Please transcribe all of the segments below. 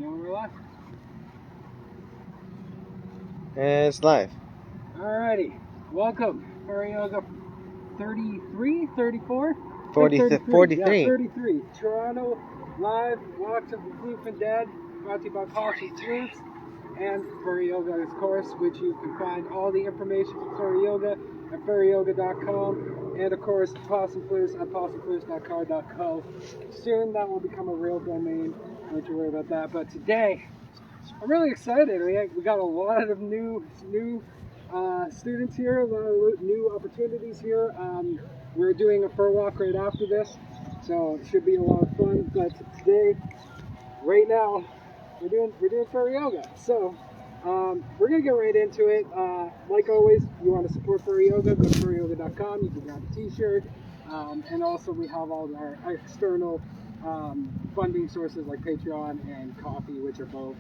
You know we're live? And it's live. Alrighty. Welcome. Furry Yoga 33, 34? 43. Yeah, 33. Toronto live walks of the Floofin Dead, brought to you by Possum Floofs and Furry Yoga, of course, which you can find all the information for Furry Yoga at furryyoga.com, and of course Possum Floofs at possumfloofs.car.co. Soon that will become a real domain. Don't you worry about that. But today, I'm really excited. We got a lot of new students here, a lot of new opportunities here. We're doing a fur walk right after this, so it should be a lot of fun. But today, right now, we're doing Furry Yoga. So we're gonna get right into it. Like always, you want to support Furry Yoga, go to furryyoga.com. You can grab a t-shirt, and also we have all our external funding sources like Patreon and Coffee, which are both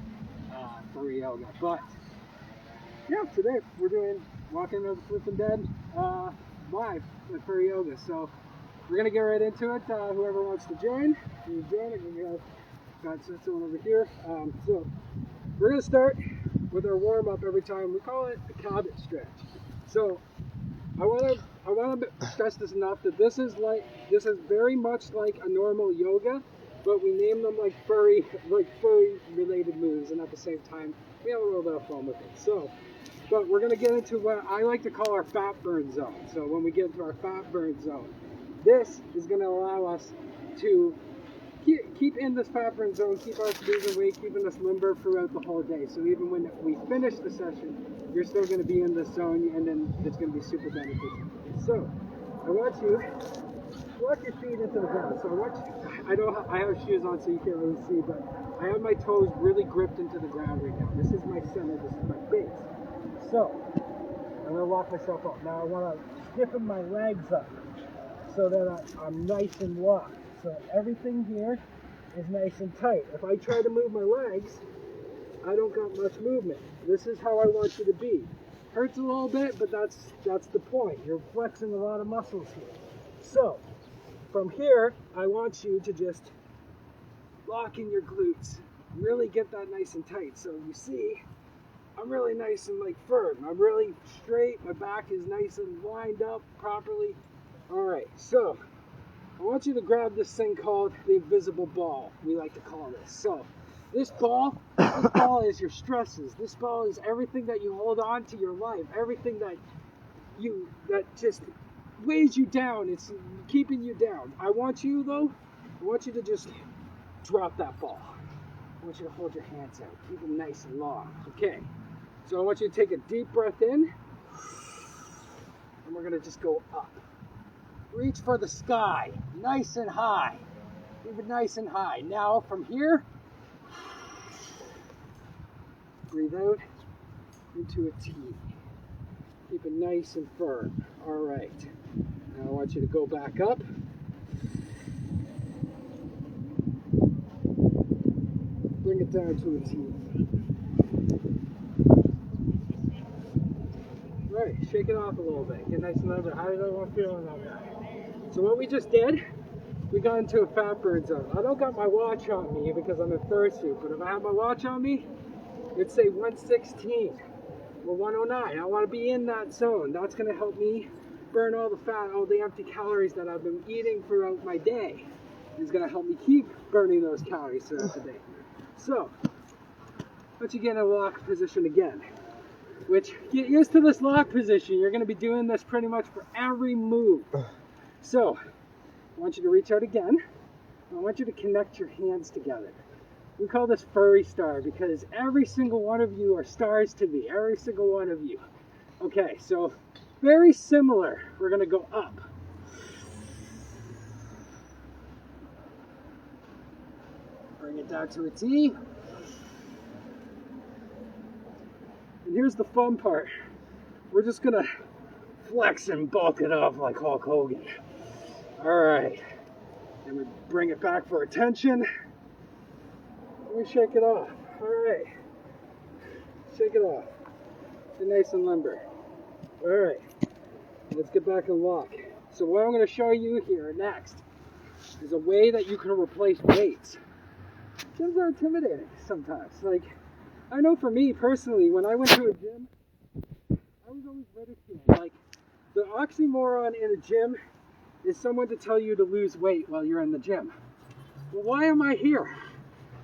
Furry Yoga. But yeah, today we're doing Walking of the Floofin Dead live with Furry Yoga. So we're gonna get right into it. Whoever wants to join, you join. We got someone over here. So we're gonna start with our warm up every time. We call it a cabbage stretch. So I want to stress this enough that this is very much like a normal yoga, but we name them like furry related moves, and at the same time we have a little bit of fun with it. So, but we're going to get into what I like to call our fat burn zone. So when we get into our fat burn zone, this is going to allow us to keep in this fat burn zone, keep us losing weight, keeping us limber throughout the whole day. So even when we finish the session, you're still going to be in this zone, and then it's going to be super beneficial. So I want you to walk your feet into the ground. So I have shoes on, so you can't really see, but I have my toes really gripped into the ground right now. This is my center, this is my base. So I'm going to walk myself up. Now I want to stiffen my legs up so that I'm nice and locked. So everything here is nice and tight. If I try to move my legs, I don't got much movement. This is how I want you to be. Hurts a little bit, but that's the point. You're flexing a lot of muscles here. So from here, I want you to just lock in your glutes. Really get that nice and tight. So you see, I'm really nice and firm. I'm really straight. My back is nice and lined up properly. All right, so I want you to grab this thing called the invisible ball. We like to call this. So this ball is your stresses. This ball is everything that you hold on to your life, everything that just weighs you down. It's keeping you down. I want you to just drop that ball. I want you to hold your hands out. Keep them nice and long. Okay. So I want you to take a deep breath in, and we're going to just go up. Reach for the sky, nice and high. Keep it nice and high. Now from here, breathe out into a T. Keep it nice and firm. All right. Now I want you to go back up. Bring it down to a T. Right, shake it off a little bit. Get nice and limber. How does everyone feel on that guy? So what we just did, we got into a fat burn zone. I don't got my watch on me because I'm in fursuit, but if I had my watch on me, it'd say 116 or 109. I want to be in that zone. That's going to help me burn all the fat, all the empty calories that I've been eating throughout my day. It's going to help me keep burning those calories throughout the day. So, once you get in a lock position again, which get used to this lock position, you're going to be doing this pretty much for every move. So, I want you to reach out again. I want you to connect your hands together. We call this Furry Star because every single one of you are stars to me. Every single one of you. Okay, so very similar. We're going to go up. Bring it down to a T. And here's the fun part. We're just going to flex and bulk it up like Hulk Hogan. All right. And we bring it back for attention. We shake it off. All right. Shake it off. Get nice and limber. All right. Let's get back and walk. So what I'm going to show you here next is a way that you can replace weights. gyms are intimidating sometimes. Like, I know for me personally, when I went to a gym, I was always ridiculed. Like, the oxymoron in a gym is someone to tell you to lose weight while you're in the gym. Well, why am I here?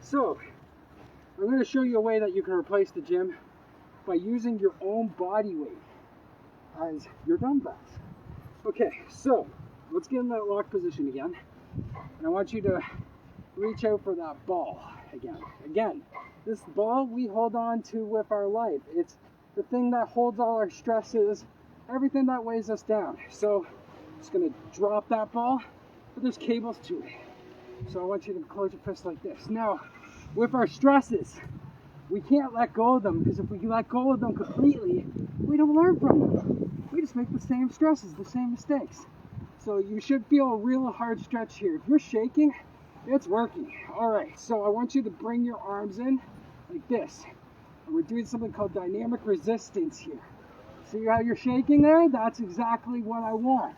So, I'm going to show you a way that you can replace the gym by using your own body weight as your dumbbells. Okay, so let's get in that lock position again. And I want you to reach out for that ball again. Again, this ball we hold on to with our life. It's the thing that holds all our stresses, everything that weighs us down. So I'm just going to drop that ball, but there's cables to it. So I want you to close your fist like this. Now, with our stresses, we can't let go of them, because if we let go of them completely, we don't learn from them. We just make the same stresses, the same mistakes. So you should feel a real hard stretch here. If you're shaking, it's working. All right, so I want you to bring your arms in like this. And we're doing something called dynamic resistance here. See how you're shaking there? That's exactly what I want.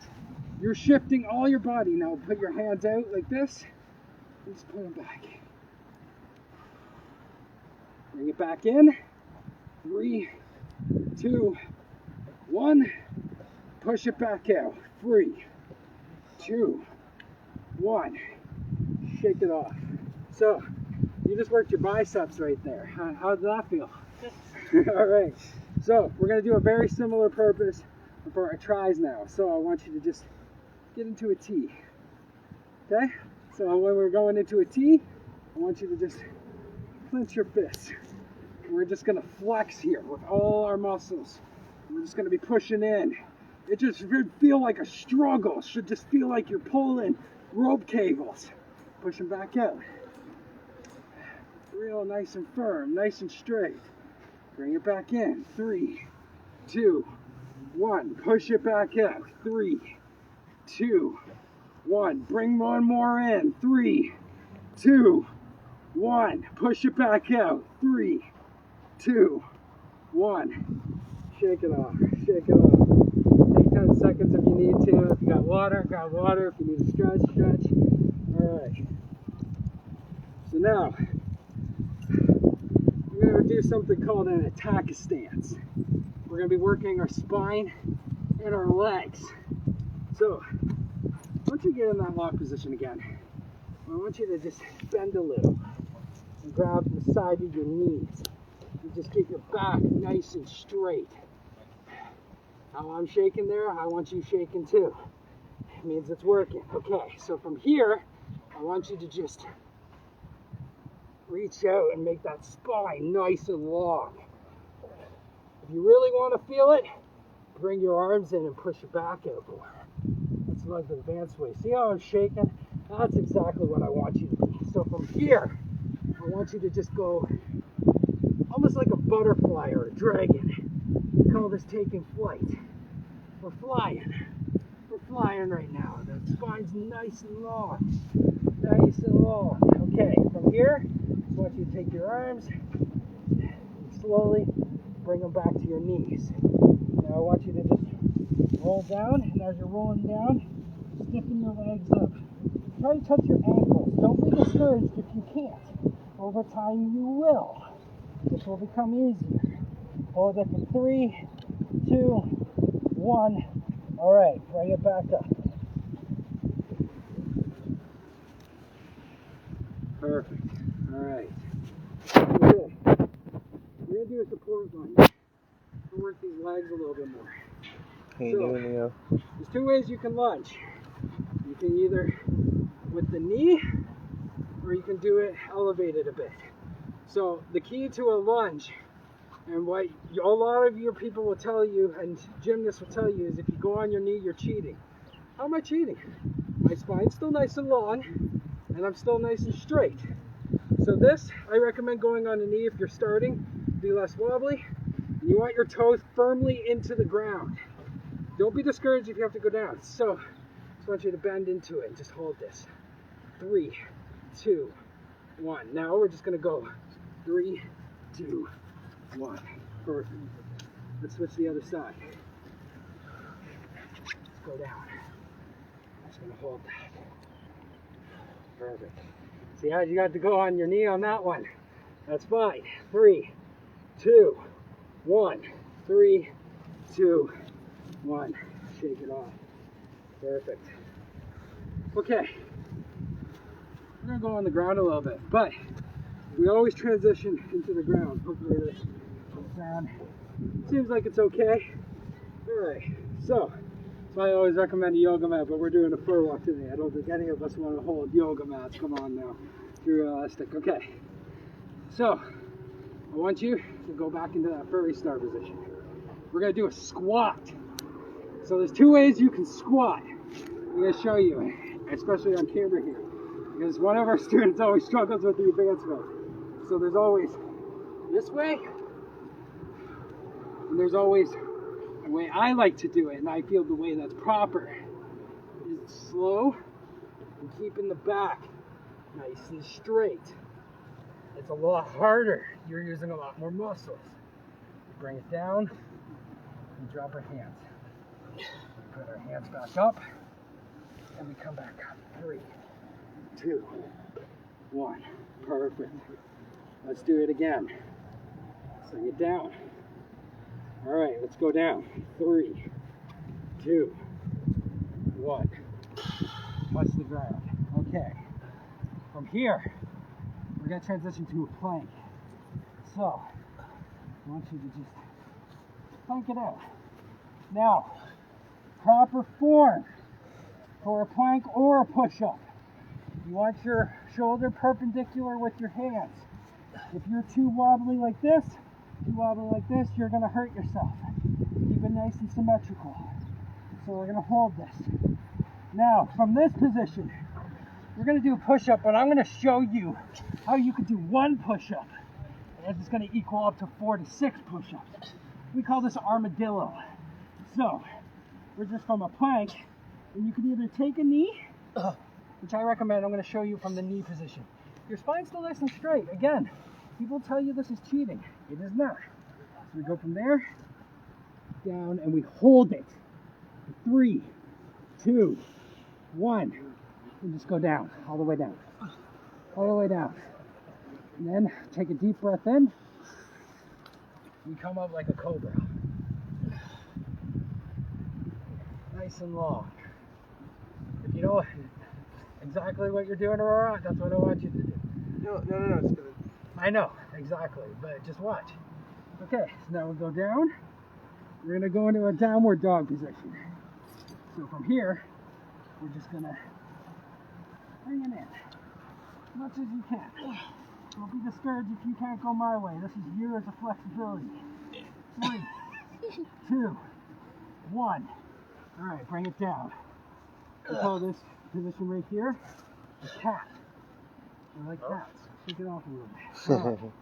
You're shifting all your body. Now put your hands out like this. And just put them back. Bring it back in. 3, 2, 1. Push it back out. 3, 2, 1. Shake it off. So, you just worked your biceps right there. How did that feel? All right. So, we're going to do a very similar purpose for our tries now. So, I want you to just get into a T. Okay? So, when we're going into a T, I want you to just clench your fists. We're just going to flex here with all our muscles. We're just going to be pushing in. It just should feel like a struggle. It should just feel like you're pulling rope cables. Push them back out. Real nice and firm, nice and straight. Bring it back in. 3, 2, 1. Push it back out. 3, 2, 1. Bring one more in. 3, 2, 1. Push it back out. 3, 2, 1. Shake it off. Shake it off. Take 10 seconds if you need to. If you got water, grab water. If you need to stretch, stretch. Alright. So now, we're going to do something called an attack stance. We're going to be working our spine and our legs. So, once you get in that lock position again, I want you to just bend a little and grab the side of your knees. And just keep your back nice and straight. How I'm shaking there, I want you shaking too. It means it's working. Okay, so from here, I want you to just reach out and make that spine nice and long. If you really want to feel it, bring your arms in and push your back out more. That's like the advanced way. See how I'm shaking? That's exactly what I want you to be. So from here, I want you to just go almost like a butterfly or a dragon. We call this taking flight. We're flying. We're flying right now. The spine's nice and long. Nice and long. Okay, from here, I want you to take your arms and slowly bring them back to your knees. Now I want you to just roll down, and as you're rolling down, stiffen your legs up. Try to touch your ankles. Don't be discouraged if you can't. Over time you will. This will become easier. Hold it for 3, 2, 1. All right, bring it back up. Perfect. All right. Okay. We're going to do a support lunge. We'll work these legs a little bit more. How you doing, Leo? There's 2 ways you can lunge. You can either with the knee, or you can do it elevated a bit. So the key to a lunge, and what a lot of your people will tell you, and gymnasts will tell you, is if you go on your knee, you're cheating. How am I cheating? My spine's still nice and long, and I'm still nice and straight. So this, I recommend going on a knee if you're starting, be less wobbly. You want your toes firmly into the ground. Don't be discouraged if you have to go down. So, I just want you to bend into it and just hold this. 3, 2, 1. Now we're just going to go 3, 2, 1. Perfect. Let's switch the other side. Let's go down. I'm just going to hold that. Perfect. See how you got to go on your knee on that one. That's fine. 3, 2, 1. 3, 2, 1. Shake it off. Perfect. Okay. We're going to go on the ground a little bit, but we always transition into the ground. Hopefully this sound seems like it's okay. Alright, so I always recommend a yoga mat, but we're doing a fur walk today. I don't think any of us want to hold yoga mats. Come on now. Be realistic. Okay. So, I want you to go back into that furry star position. We're going to do a squat. So there's 2 ways you can squat. I'm going to show you, especially on camera here, because one of our students always struggles with the advancement. So there's always this way, and there's always the way I like to do it, and I feel the way that's proper is slow and keeping the back nice and straight. It's a lot harder. You're using a lot more muscles. Bring it down and drop our hands. Put our hands back up and we come back up. 3, 2, 1. Perfect. Let's do it again. Bring it down. All right, let's go down. 3, 2, 1. Touch the ground. Okay. From here, we're going to transition to a plank. So, I want you to just plank it out. Now, proper form for a plank or a push-up. You want your shoulder perpendicular with your hands. If you're too wobbly like this, you're going to hurt yourself. Keep it nice and symmetrical. So we're going to hold this. Now, from this position, we're going to do a push-up, and I'm going to show you how you can do 1 push-up. And it's going to equal up to 4 to 6 push-ups. We call this armadillo. So, we're just from a plank, and you can either take a knee, which I recommend. I'm going to show you from the knee position. Your spine's still nice and straight. Again, people tell you this is cheating. It is not. So we go from there, down, and we hold it. 3, 2, 1. And just go down, all the way down. All the way down. And then take a deep breath in. We come up like a cobra. Nice and long. If you know exactly what you're doing, Aurora, that's what I want you to do. No, it's good. I know, exactly, but just watch. Okay, so now we'll go down. We're going to go into a downward dog position. So from here, we're just going to bring it in as much as you can. Don't be discouraged if you can't go my way. This is years of flexibility. 3, 2, 1. All right, bring it down. We call this position right here a cat. I like cats. Shake it off a little bit.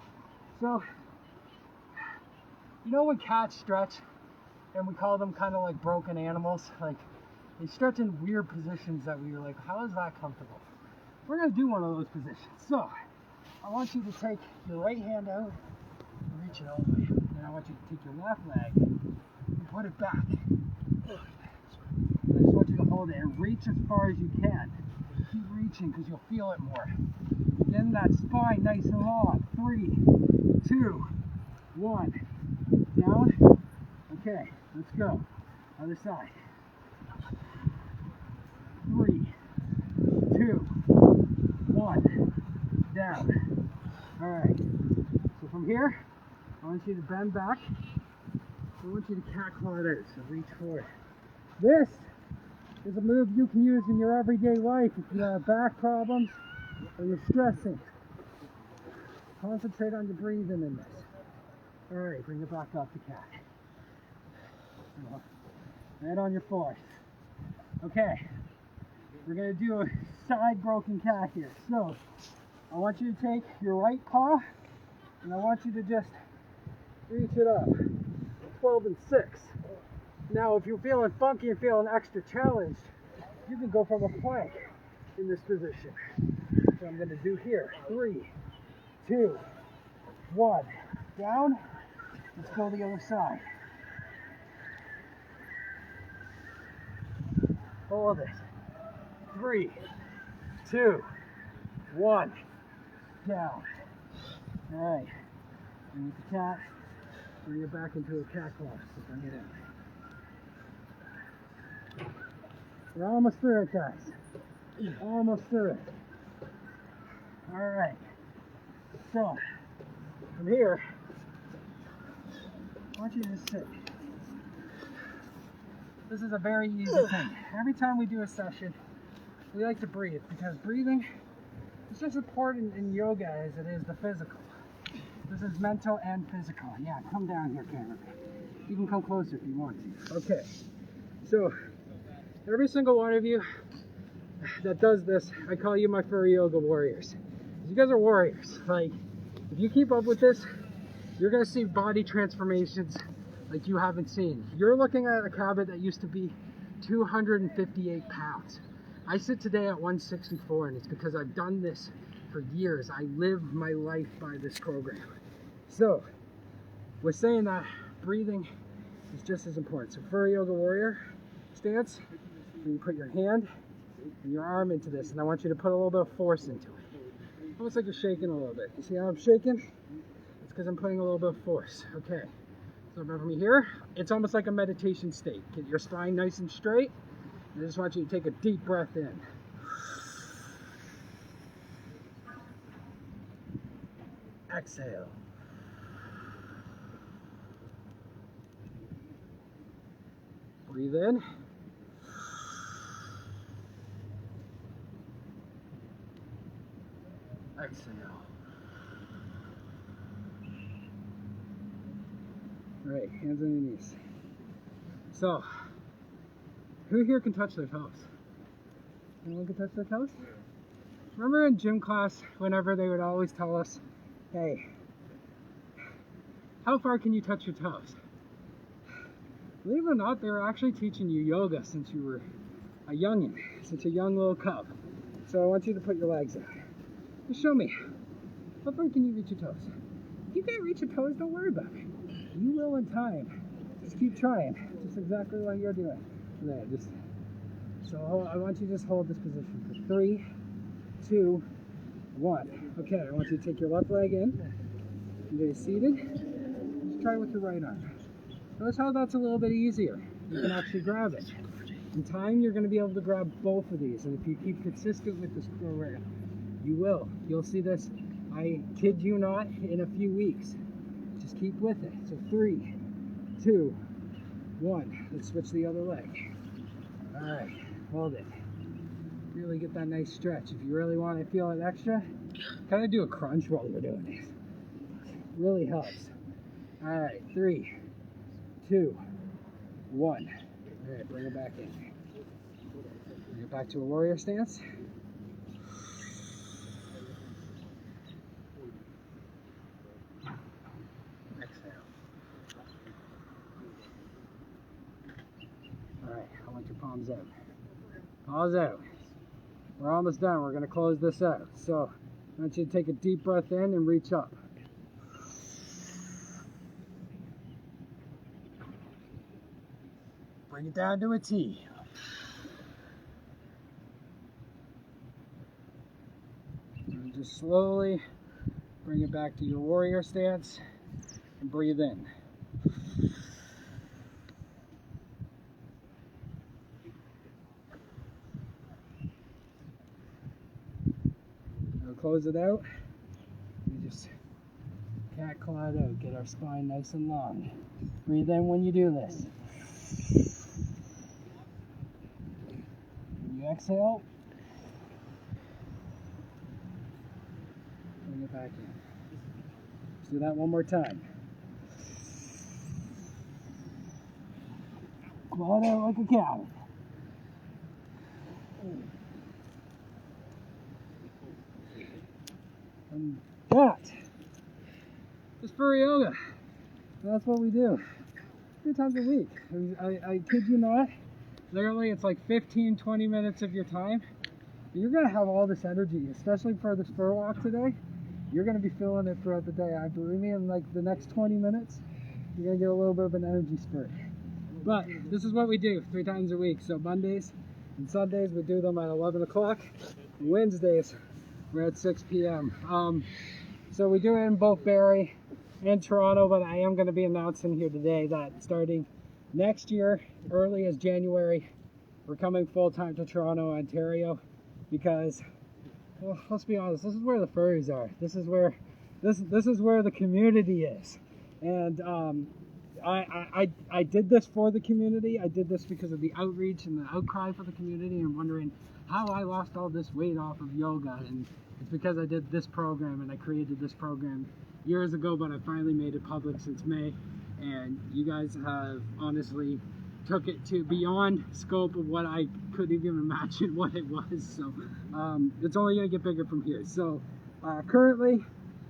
So, you know when cats stretch, and we call them kind of like broken animals? Like, they stretch in weird positions that we were like, how is that comfortable? We're going to do one of those positions. So, I want you to take your right hand out and reach it all the way. Then I want you to take your left leg and put it back. I just want you to hold it and reach as far as you can. Keep reaching because you'll feel it more. Getting that spine nice and long. 3, 2, 1. Down. Okay, let's go. Other side. 3, 2, 1. Down. Alright. So from here, I want you to bend back. I want you to cat claw it out. So reach forward. This is a move you can use in your everyday life if you have back problems or you're stressing. Concentrate on your breathing in this. Alright, bring it back up to cat. Right on your fourth. Okay, we're going to do a side broken cat here. So, I want you to take your right paw and I want you to just reach it up. 12 and 6. Now, if you're feeling funky and feeling extra challenged, you can go from a plank in this position. So I'm going to do here. 3, 2, 1. Down. Let's go the other side. Hold it. 3, 2, 1. cow. Alright. Bring the cat. Bring it back into a cat claw. So bring it in. We're almost through it, guys. Almost through it. Alright. So, from here, I want you to just sit. This is a very easy thing. Every time we do a session, we like to breathe, because breathing is just as important in yoga as it is the physical. This is mental and physical. Yeah, come down here, camera. You can come closer if you want to. Okay, so every single one of you that does this, I call you my furry yoga warriors. You guys are warriors. Like, if you keep up with this, you're gonna see body transformations like you haven't seen. You're looking at a cabin that used to be 258 pounds. I sit today at 164, and it's because I've done this for years. I live my life by this program. So, we're saying that breathing is just as important. So, furry yoga warrior stance, and you put your hand and your arm into this, and I want you to put a little bit of force into it. Almost like you're shaking a little bit. You see how I'm shaking? It's because I'm putting a little bit of force. Okay. So remember me here, it's almost like a meditation state. Get your spine nice and straight. I just want you to take a deep breath in. Exhale. Breathe in. Exhale. All right, hands on your knees. So, who here can touch their toes? Anyone can touch their toes? Remember in gym class, whenever they would always tell us, hey, how far can you touch your toes? Believe it or not, they were actually teaching you yoga since you were a youngin', since a young little cub. So I want you to put your legs out. Just show me. How far can you reach your toes? If you can't reach your toes, don't worry about it. You will in time. Just keep trying. Just exactly what you're doing. There, just. So I want you to just hold this position for 3, 2, 1. Okay, I want you to take your left leg in. You're seated. Just try with your right arm. Notice how that's a little bit easier. You can actually grab it. In time, you're going to be able to grab both of these. And if you keep consistent with this program, you will. You'll see this, I kid you not, in a few weeks. Just keep with it. So 3, 2, 1. Let's switch the other leg. All right, hold it. Really get that nice stretch. If you really want to feel it extra, kind of do a crunch while you're doing this. Really helps. All right, 3, 2, 1. All right, bring it back in. Bring it back to a warrior stance. Palms out. Paws out. We're almost done. We're going to close this out. So I want you to take a deep breath in and reach up. Bring it down to a T. And just slowly bring it back to your warrior stance and breathe in. Close it out. We just cat claw it out. Get our spine nice and long. Breathe in when you do this. When you exhale, bring it back in. Let's do that one more time. Claw it out like a cow. And that is furry yoga. That's what we do 3 times a week. I kid you not, literally it's like 15-20 minutes of your time. You're going to have all this energy, especially for this fur walk today. You're going to be feeling it throughout the day. I believe me, in like the next 20 minutes, you're going to get a little bit of an energy spurt. But this is what we do 3 times a week. So Mondays and Sundays we do them at 11 o'clock. Wednesdays We're at 6 p.m. So we do it in both Barrie and Toronto, but I am going to be announcing here today that starting next year, early as January, we're coming full-time to Toronto, Ontario, because, well, let's be honest, this is where the furries are. This is where the community is. And I did this for the community. I did this because of the outreach and the outcry for the community, and wondering how I lost all this weight off of yoga. And it's because I did this program, and I created this program years ago, but I finally made it public since May. And you guys have honestly took it to beyond scope of what I could even imagine what it was. So it's only going to get bigger from here. So currently,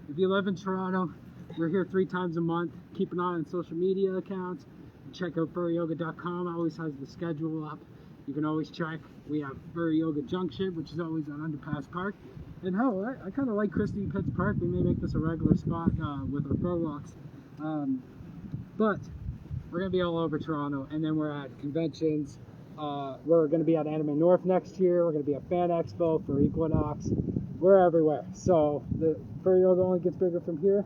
if you live in Toronto, we're here 3 times a month. Keep an eye on social media accounts. Check out furryyoga.com. Always has the schedule up. You can always check. We have Furry Yoga Junction, which is always on Underpass Park. And hell, I kind of like Christie Pitts Park. We may make this a regular spot with our fur walks. But we're going to be all over Toronto. And then we're at conventions. We're going to be at Anime North next year. We're going to be at Fan Expo for Equinox. We're everywhere. So the Furry Yoga only gets bigger from here.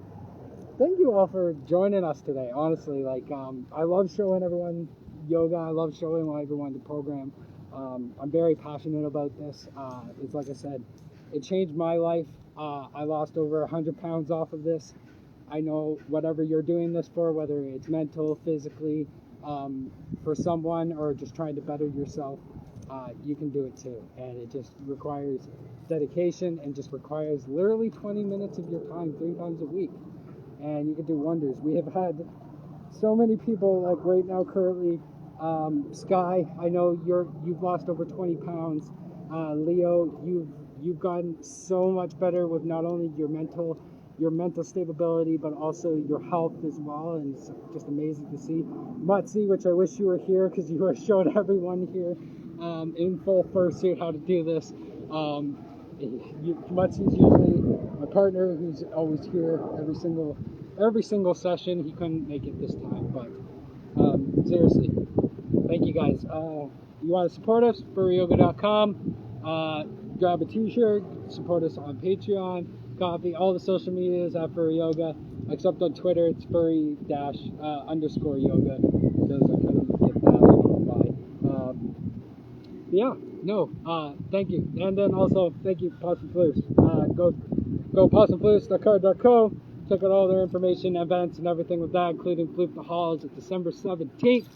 Thank you all for joining us today. Honestly, like, I love showing everyone yoga. I love showing everyone the program. I'm very passionate about this. It's like I said, it changed my life. I lost over 100 pounds off of this. I know whatever you're doing this for, whether it's mental, physically, for someone, or just trying to better yourself, you can do it too. And it just requires dedication, and just requires literally 20 minutes of your time 3 times a week. And you can do wonders. We have had so many people, like right now currently, Sky, I know you've lost over 20 pounds. Leo, you've gotten so much better with not only your mental stability, but also your health as well, and it's just amazing to see. Mutzi, which I wish you were here, because you would have showed everyone here in full fursuit how to do this. Mutzi's usually my partner, who's always here every single session. He couldn't make it this time, but seriously, thank you guys. You want to support us? Furryyoga.com. Grab a t-shirt, support us on Patreon, Coffee, all the social medias at Furry Yoga, except on Twitter it's furry _ yoga, because I kind of get that by. Yeah, no, thank you. And then also, thank you, Possum Floofs. Go possumfloofs.co. Check out all their information, events, and everything with that, including Floof the Halls at December 17th.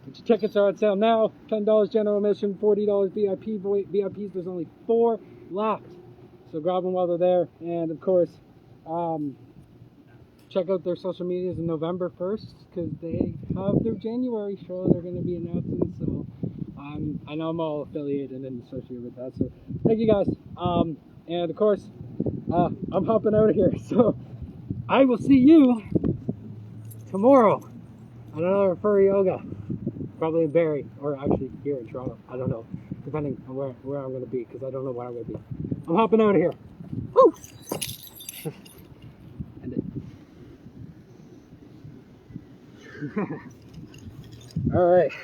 Get your tickets are on sale now. $10 general admission, $40 VIP. VIPs, there's only 4 left. So grab them while they're there. And of course, check out their social medias on November 1st, because they have their January show they're going to be announcing. So I know I'm all affiliated and associated with that. So thank you guys. And of course, I'm hopping out of here. So I will see you tomorrow on another Furry Yoga. Probably in Barrie, or actually here in Toronto. I don't know, depending on where I'm going to be, because I don't know where I'm going to be. I'm hopping out of here. Woo! End it. All right.